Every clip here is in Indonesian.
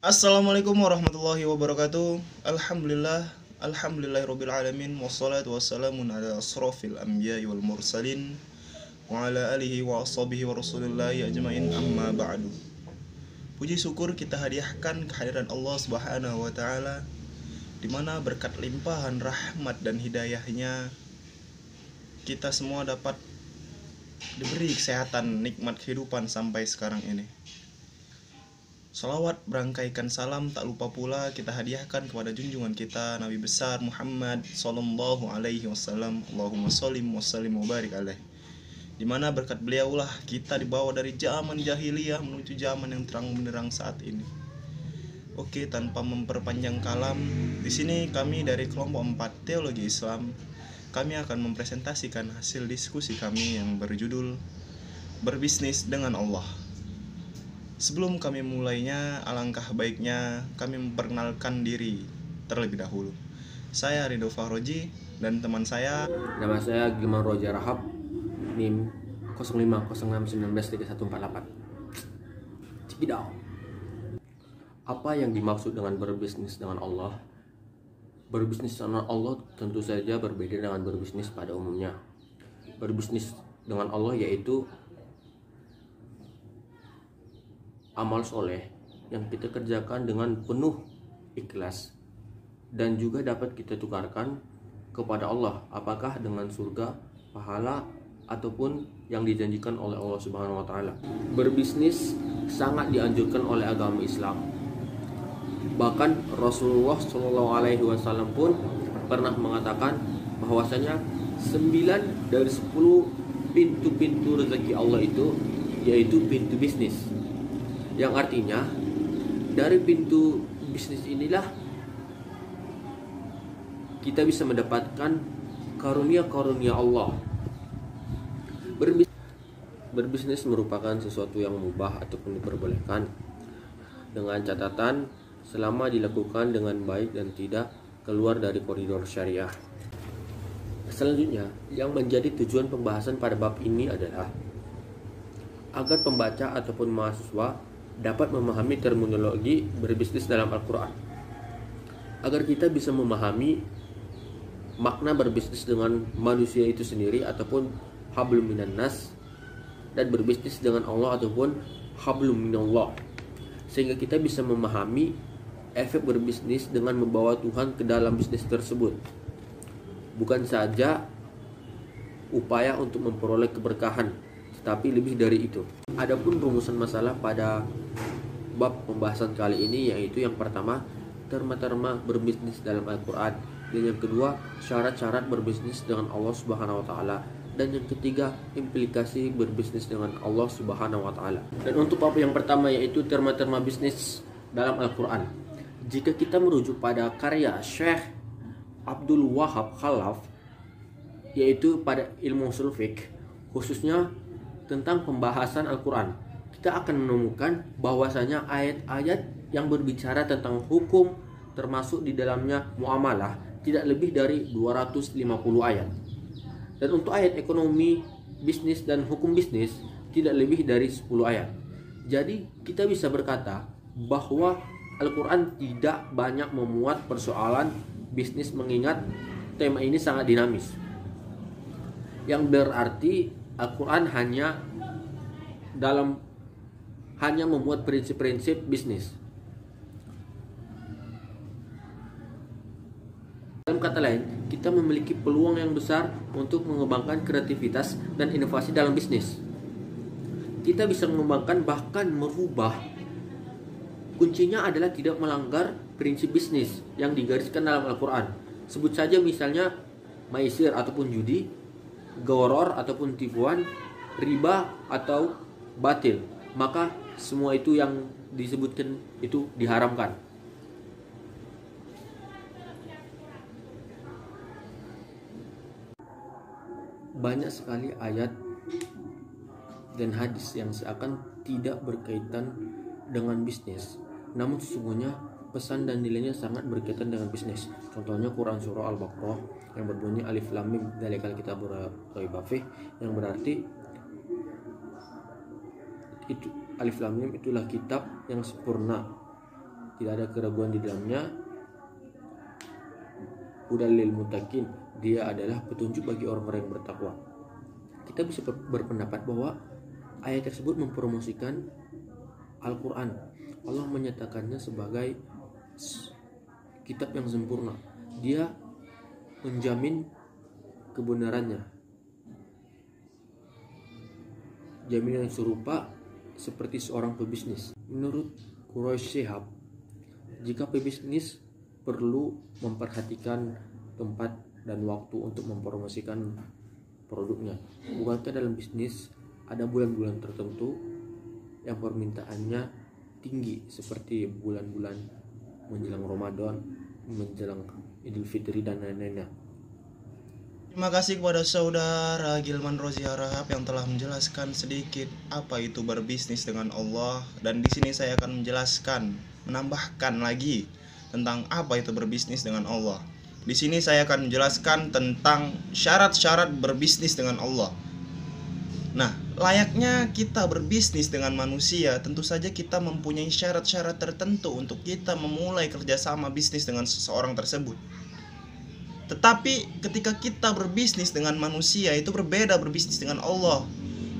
Assalamualaikum warahmatullahi wabarakatuh. Alhamdulillahirabbil alamin wassalatu wassalamu ala asrofil anbiya'i wal mursalin wa ala alihi wa ashabihi wa rasulillahi ajmain amma ba'du. Puji syukur kita hadiahkan kehadiran Allah Subhanahu wa taala di mana berkat limpahan rahmat dan hidayahnya kita semua dapat diberi kesehatan, nikmat kehidupan sampai sekarang ini. Salawat berangkaikan salam tak lupa pula kita hadiahkan kepada junjungan kita Nabi besar Muhammad sallallahu alaihi wasallam. Allahumma sholli wa sallim wa barik alaih. Di mana berkat beliaulah kita dibawa dari zaman jahiliyah menuju zaman yang terang benderang saat ini. Oke, tanpa memperpanjang kalam, di sini kami dari kelompok 4 Teologi Islam, kami akan mempresentasikan hasil diskusi kami yang berjudul Berbisnis dengan Allah. Sebelum kami mulainya, alangkah baiknya kami memperkenalkan diri terlebih dahulu. Saya Ridho Fahroji dan teman saya. Nama saya Gilman Roja Rahab, NIM 0506193148. Cikidau. Apa yang dimaksud dengan berbisnis dengan Allah? Berbisnis dengan Allah tentu saja berbeda dengan berbisnis pada umumnya. Berbisnis dengan Allah yaitu amal soleh yang kita kerjakan dengan penuh ikhlas dan juga dapat kita tukarkan kepada Allah, apakah dengan surga, pahala, ataupun yang dijanjikan oleh Allah Subhanahu wa taala. Berbisnis sangat dianjurkan oleh agama Islam. Bahkan Rasulullah Shallallahu alaihi wasallam pun pernah mengatakan bahwasanya 9 dari 10 pintu-pintu rezeki Allah itu yaitu pintu bisnis. Yang artinya dari pintu bisnis inilah kita bisa mendapatkan karunia-karunia Allah. Berbisnis merupakan sesuatu yang mubah ataupun diperbolehkan dengan catatan selama dilakukan dengan baik dan tidak keluar dari koridor syariah. Selanjutnya, yang menjadi tujuan pembahasan pada bab ini adalah agar pembaca ataupun mahasiswa dapat memahami terminologi berbisnis dalam Al-Quran, agar kita bisa memahami makna berbisnis dengan manusia itu sendiri ataupun hablum minan nas, dan berbisnis dengan Allah ataupun hablum minallah, sehingga kita bisa memahami efek berbisnis dengan membawa Tuhan ke dalam bisnis tersebut, bukan saja upaya untuk memperoleh keberkahan, tetapi lebih dari itu. Adapun rumusan masalah pada bab pembahasan kali ini yaitu yang pertama, terma-terma berbisnis dalam Al-Quran, dan yang kedua, syarat-syarat berbisnis dengan Allah Subhanahu wa taala, dan yang ketiga, implikasi berbisnis dengan Allah Subhanahu wa taala. Dan untuk bab yang pertama yaitu terma-terma bisnis dalam Al-Quran, jika kita merujuk pada karya Syekh Abdul Wahab Khalaf yaitu pada ilmu ushul fiqh, khususnya tentang pembahasan Al-Quran, kita akan menemukan bahwasanya ayat-ayat yang berbicara tentang hukum, termasuk di dalamnya muamalah, tidak lebih dari 250 ayat. Dan untuk ayat ekonomi, bisnis, dan hukum bisnis tidak lebih dari 10 ayat. Jadi kita bisa berkata bahwa Al-Quran tidak banyak memuat persoalan bisnis, mengingat tema ini sangat dinamis, yang berarti Al-Quran hanya memuat prinsip-prinsip bisnis. Dalam kata lain, kita memiliki peluang yang besar untuk mengembangkan kreativitas dan inovasi dalam bisnis. Kita bisa mengembangkan, bahkan merubah. Kuncinya adalah tidak melanggar prinsip bisnis yang digariskan dalam Al-Quran. Sebut saja misalnya maisir ataupun judi, goror ataupun tipuan, riba atau batil, maka semua itu yang disebutkan itu diharamkan. Banyak sekali ayat dan hadis yang seakan tidak berkaitan dengan bisnis, namun sesungguhnya pesan dan nilainya sangat berkaitan dengan bisnis. Contohnya Quran surah Al-Baqarah yang berbunyi alif lam mim dzalikal kitabur raiba fih, yang berarti itu alif lam mim itulah kitab yang sempurna, tidak ada keraguan di dalamnya. Hudal lil muttaqin, dia adalah petunjuk bagi orang-orang yang bertakwa. Kita bisa berpendapat bahwa ayat tersebut mempromosikan Al-Quran. Allah menyatakannya sebagai kitab yang sempurna. Dia menjamin kebenarannya. Jaminan yang serupa seperti seorang pebisnis. Menurut Quraisy Shihab, jika pebisnis perlu memperhatikan tempat dan waktu untuk mempromosikan produknya, bukankah dalam bisnis ada bulan-bulan tertentu yang permintaannya tinggi, seperti bulan-bulan menjelang Ramadan, menjelang Idul Fitri dan lain-lainnya. Terima kasih kepada saudara Gilman Rozi Harahap yang telah menjelaskan sedikit apa itu berbisnis dengan Allah, dan di sini saya akan menjelaskan, menambahkan lagi tentang apa itu berbisnis dengan Allah. Di sini saya akan menjelaskan tentang syarat-syarat berbisnis dengan Allah. Nah, layaknya kita berbisnis dengan manusia, tentu saja kita mempunyai syarat-syarat tertentu untuk kita memulai kerjasama bisnis dengan seseorang tersebut. Tetapi ketika kita berbisnis dengan manusia, itu berbeda berbisnis dengan Allah.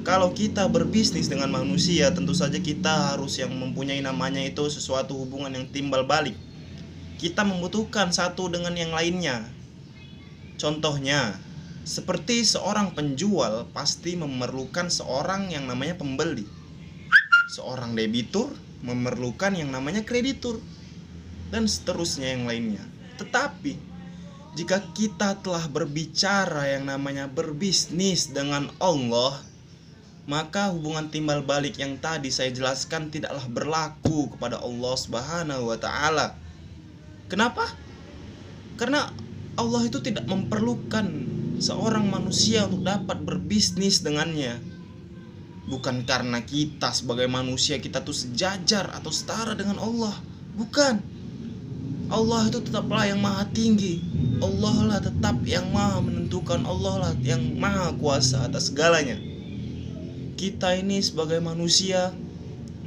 Kalau kita berbisnis dengan manusia, tentu saja kita harus yang mempunyai namanya itu sesuatu hubungan yang timbal balik. Kita membutuhkan satu dengan yang lainnya. Contohnya, seperti seorang penjual pasti memerlukan seorang yang namanya pembeli. Seorang debitur memerlukan yang namanya kreditur, dan seterusnya yang lainnya. Tetapi jika kita telah berbicara yang namanya berbisnis dengan Allah, maka hubungan timbal balik yang tadi saya jelaskan tidaklah berlaku kepada Allah Subhanahu wa Ta'ala. Kenapa? Karena Allah itu tidak memerlukan seorang manusia untuk dapat berbisnis dengannya. Bukan karena kita sebagai manusia kita tuh sejajar atau setara dengan Allah. Bukan. Allah itu tetaplah yang maha tinggi. Allah lah tetap yang maha menentukan. Allah lah yang maha kuasa atas segalanya. Kita ini sebagai manusia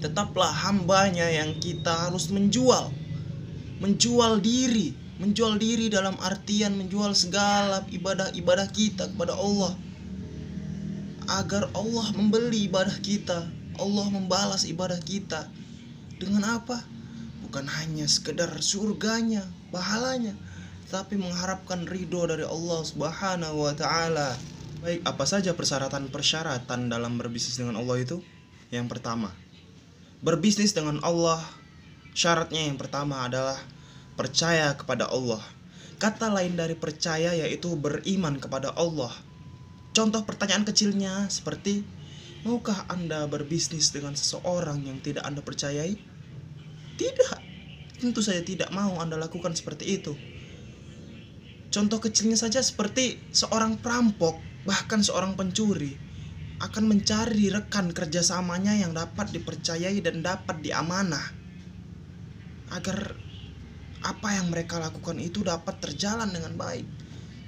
tetaplah hambanya yang kita harus menjual diri dalam artian menjual segala ibadah-ibadah kita kepada Allah, agar Allah membeli ibadah kita, Allah membalas ibadah kita. Dengan apa? Bukan hanya sekedar surganya, pahalanya, tapi mengharapkan ridho dari Allah Subhanahu wa Ta'ala. Baik, apa saja persyaratan-persyaratan dalam berbisnis dengan Allah itu? Yang pertama, berbisnis dengan Allah, syaratnya yang pertama adalah percaya kepada Allah. Kata lain dari percaya yaitu beriman kepada Allah. Contoh pertanyaan kecilnya seperti, maukah Anda berbisnis dengan seseorang yang tidak Anda percayai? Tidak, tentu saja tidak mau Anda lakukan seperti itu. Contoh kecilnya saja seperti seorang perampok, bahkan seorang pencuri akan mencari rekan kerjasamanya yang dapat dipercayai dan dapat diamanah, agar apa yang mereka lakukan itu dapat terjalan dengan baik.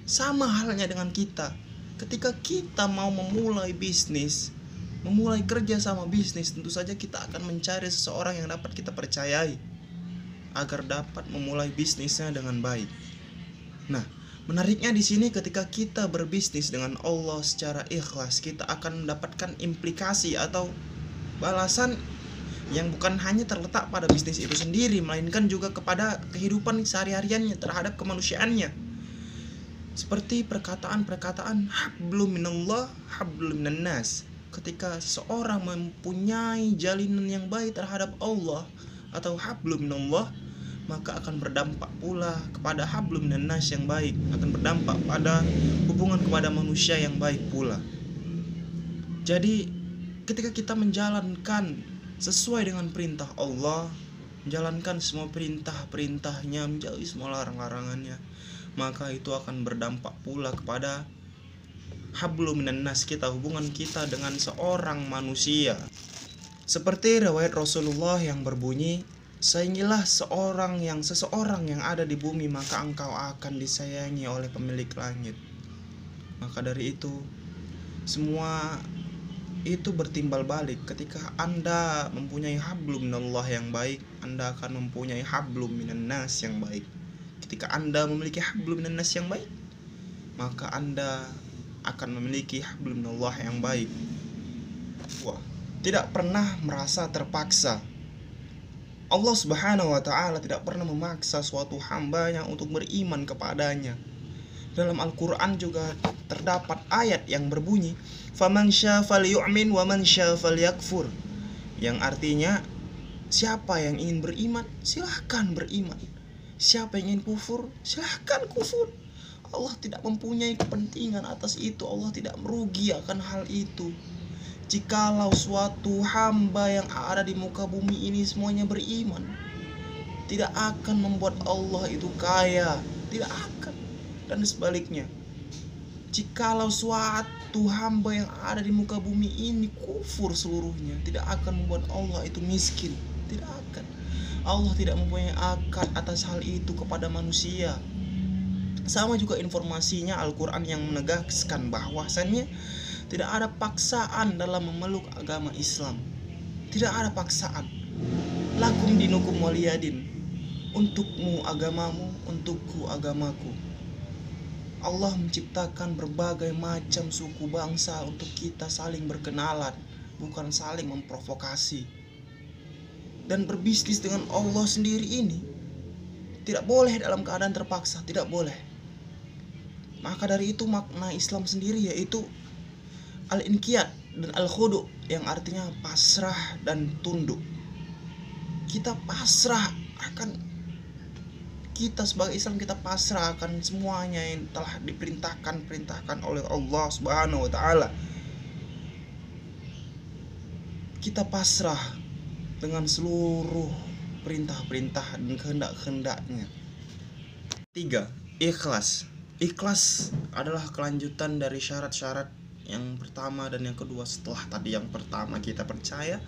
Sama halnya dengan kita. Ketika kita mau memulai bisnis, memulai kerja sama bisnis, tentu saja kita akan mencari seseorang yang dapat kita percayai agar dapat memulai bisnisnya dengan baik. Nah, menariknya di sini ketika kita berbisnis dengan Allah secara ikhlas, kita akan mendapatkan implikasi atau balasan yang bukan hanya terletak pada bisnis itu sendiri, melainkan juga kepada kehidupan sehari-hariannya terhadap kemanusiaannya. Seperti perkataan-perkataan hablum minallah, hablum minan nas. Ketika seorang mempunyai jalinan yang baik terhadap Allah atau hablum minallah, maka akan berdampak pula kepada hablum minan nas yang baik, akan berdampak pada hubungan kepada manusia yang baik pula. Jadi ketika kita menjalankan sesuai dengan perintah Allah, menjalankan semua perintah-perintahnya, menjauhi semua larang-larangannya, maka itu akan berdampak pula kepada hablum minan nas kita, hubungan kita dengan seorang manusia. Seperti riwayat Rasulullah yang berbunyi, sayangilah seseorang yang ada di bumi, maka engkau akan disayangi oleh pemilik langit. Maka dari itu, semua itu bertimbal balik. Ketika Anda mempunyai hablum minallah yang baik, Anda akan mempunyai hablum minan nas yang baik. Ketika Anda memiliki hablum minan nas yang baik, maka Anda akan memiliki hablum minallah yang baik. Tidak pernah merasa terpaksa. Allah Subhanahu wa ta'ala tidak pernah memaksa suatu hambanya untuk beriman kepadanya. Dalam Al-Quran juga terdapat ayat yang berbunyi faman syaa falyu'min wa man syaa falyakfur, yang artinya siapa yang ingin beriman silahkan beriman, siapa yang ingin kufur silahkan kufur. Allah tidak mempunyai kepentingan atas itu, Allah tidak merugi akan hal itu. Jikalau suatu hamba yang ada di muka bumi ini semuanya beriman, tidak akan membuat Allah itu kaya, tidak akan. Dan sebaliknya, jikalau suatu hamba yang ada di muka bumi ini kufur seluruhnya, tidak akan membuat Allah itu miskin, tidak akan. Allah tidak mempunyai akad atas hal itu kepada manusia. Sama juga informasinya Al-Quran yang menegaskan bahwasannya tidak ada paksaan dalam memeluk agama Islam. Tidak ada paksaan. Lakum dinukum waliyadin. Untukmu agamamu, untukku agamaku. Allah menciptakan berbagai macam suku bangsa untuk kita saling berkenalan, bukan saling memprovokasi. Dan berbisnis dengan Allah sendiri ini tidak boleh dalam keadaan terpaksa, tidak boleh. Maka dari itu makna Islam sendiri yaitu al-inqiyad dan al-khudu, yang artinya pasrah dan tunduk. Kita pasrah akan, kita sebagai Islam kita pasrah akan semuanya yang telah diperintahkan oleh Allah Subhanahu wa ta'ala. Kita pasrah dengan seluruh perintah-perintah dan kehendak-kehendaknya. 3. Ikhlas. Ikhlas adalah kelanjutan dari syarat-syarat yang pertama dan yang kedua. Setelah tadi yang pertama kita percaya,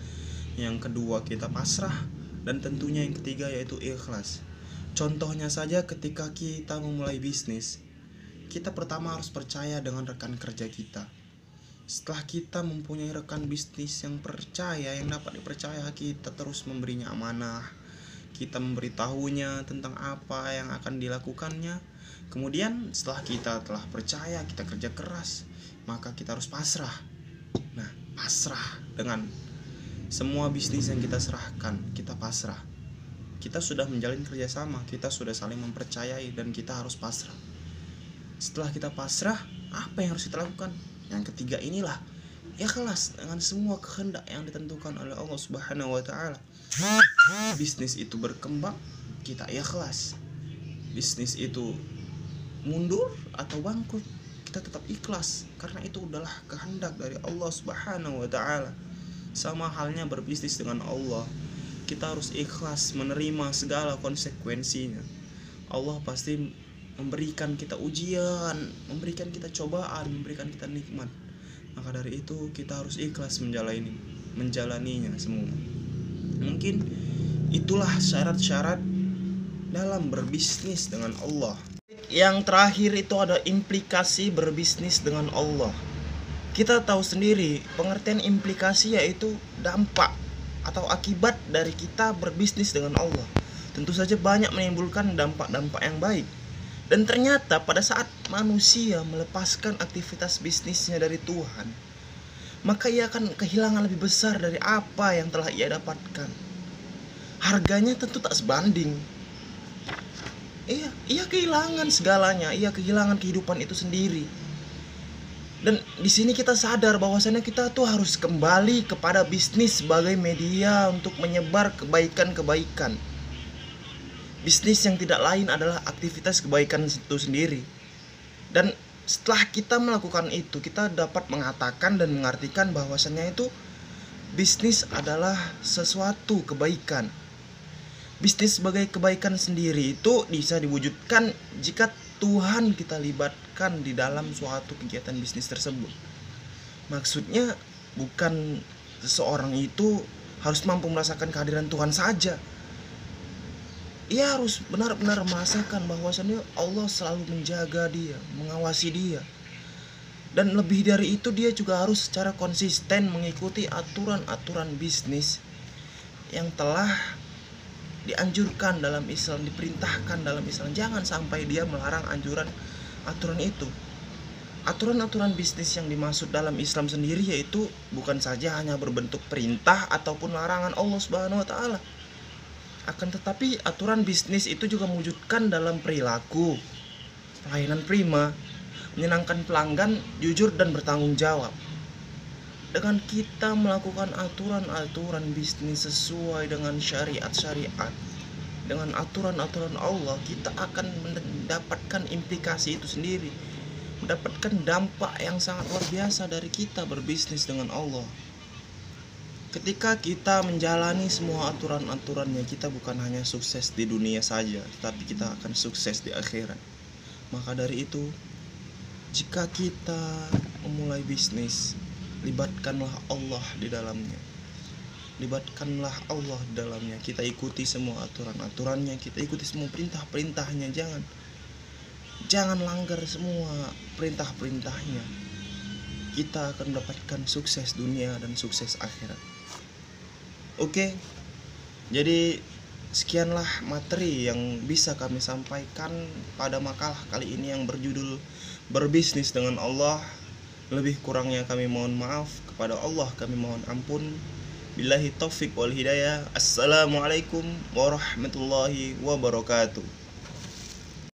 yang kedua kita pasrah, dan tentunya yang ketiga yaitu ikhlas. Contohnya saja ketika kita memulai bisnis, kita pertama harus percaya dengan rekan kerja kita. Setelah kita mempunyai rekan bisnis yang percaya, yang dapat dipercaya, kita terus memberinya amanah. Kita memberitahunya tentang apa yang akan dilakukannya. Kemudian setelah kita telah percaya, kita kerja keras, maka kita harus pasrah. Nah, pasrah dengan semua bisnis yang kita serahkan, kita pasrah. Kita sudah menjalin kerjasama, kita sudah saling mempercayai, dan kita harus pasrah. Setelah kita pasrah, apa yang harus kita lakukan? Yang ketiga inilah, ikhlas dengan semua kehendak yang ditentukan oleh Allah Subhanahu wa ta'ala. Bisnis itu berkembang, kita ikhlas. Bisnis itu mundur atau bangkrut, kita tetap ikhlas, karena itu adalah kehendak dari Allah Subhanahu wa ta'ala. Sama halnya berbisnis dengan Allah, kita harus ikhlas menerima segala konsekuensinya. Allah pasti memberikan kita ujian, memberikan kita cobaan, memberikan kita nikmat. Maka dari itu kita harus ikhlas menjalaninya semua. Mungkin itulah syarat-syarat dalam berbisnis dengan Allah. Yang terakhir itu ada implikasi berbisnis dengan Allah. Kita tahu sendiri pengertian implikasi yaitu dampak atau akibat dari kita berbisnis dengan Allah. Tentu saja banyak menimbulkan dampak-dampak yang baik. Dan ternyata pada saat manusia melepaskan aktivitas bisnisnya dari Tuhan, maka ia akan kehilangan lebih besar dari apa yang telah ia dapatkan. Harganya tentu tak sebanding. Ia kehilangan segalanya, ia kehilangan kehidupan itu sendiri. Dan di sini kita sadar bahwasannya kita tuh harus kembali kepada bisnis sebagai media untuk menyebar kebaikan-kebaikan. Bisnis yang tidak lain adalah aktivitas kebaikan itu sendiri. Dan setelah kita melakukan itu, kita dapat mengatakan dan mengartikan bahwasannya itu bisnis adalah sesuatu kebaikan. Bisnis sebagai kebaikan sendiri itu bisa diwujudkan jika Tuhan kita libatkan di dalam suatu kegiatan bisnis tersebut. Maksudnya bukan seseorang itu harus mampu merasakan kehadiran Tuhan saja. Ia harus benar-benar merasakan bahwasannya Allah selalu menjaga dia, mengawasi dia. Dan lebih dari itu, dia juga harus secara konsisten mengikuti aturan-aturan bisnis yang telah dianjurkan dalam Islam, diperintahkan dalam Islam. Jangan sampai dia melarang aturan itu. Aturan-aturan bisnis yang dimaksud dalam Islam sendiri yaitu bukan saja hanya berbentuk perintah ataupun larangan Allah Subhanahu wa taala. Akan tetapi aturan bisnis itu juga mewujudkan dalam perilaku, pelayanan prima, menyenangkan pelanggan, jujur dan bertanggung jawab. Dengan kita melakukan aturan-aturan bisnis sesuai dengan syariat-syariat, dengan aturan-aturan Allah, kita akan mendapatkan implikasi itu sendiri, mendapatkan dampak yang sangat luar biasa dari kita berbisnis dengan Allah. Ketika kita menjalani semua aturan-aturannya, kita bukan hanya sukses di dunia saja, tetapi kita akan sukses di akhirat. Maka dari itu, jika kita memulai bisnis, libatkanlah Allah di dalamnya. Libatkanlah Allah di dalamnya. Kita ikuti semua aturan-aturannya, kita ikuti semua perintah-perintahnya. Jangan langgar semua perintah-perintahnya. Kita akan mendapatkan sukses dunia dan sukses akhirat. Oke, jadi sekianlah materi yang bisa kami sampaikan pada makalah kali ini yang berjudul Berbisnis dengan Allah. Lebih kurangnya kami mohon maaf, kepada Allah kami mohon ampun. Billahi taufik wal hidayah. Assalamualaikum warahmatullahi wabarakatuh.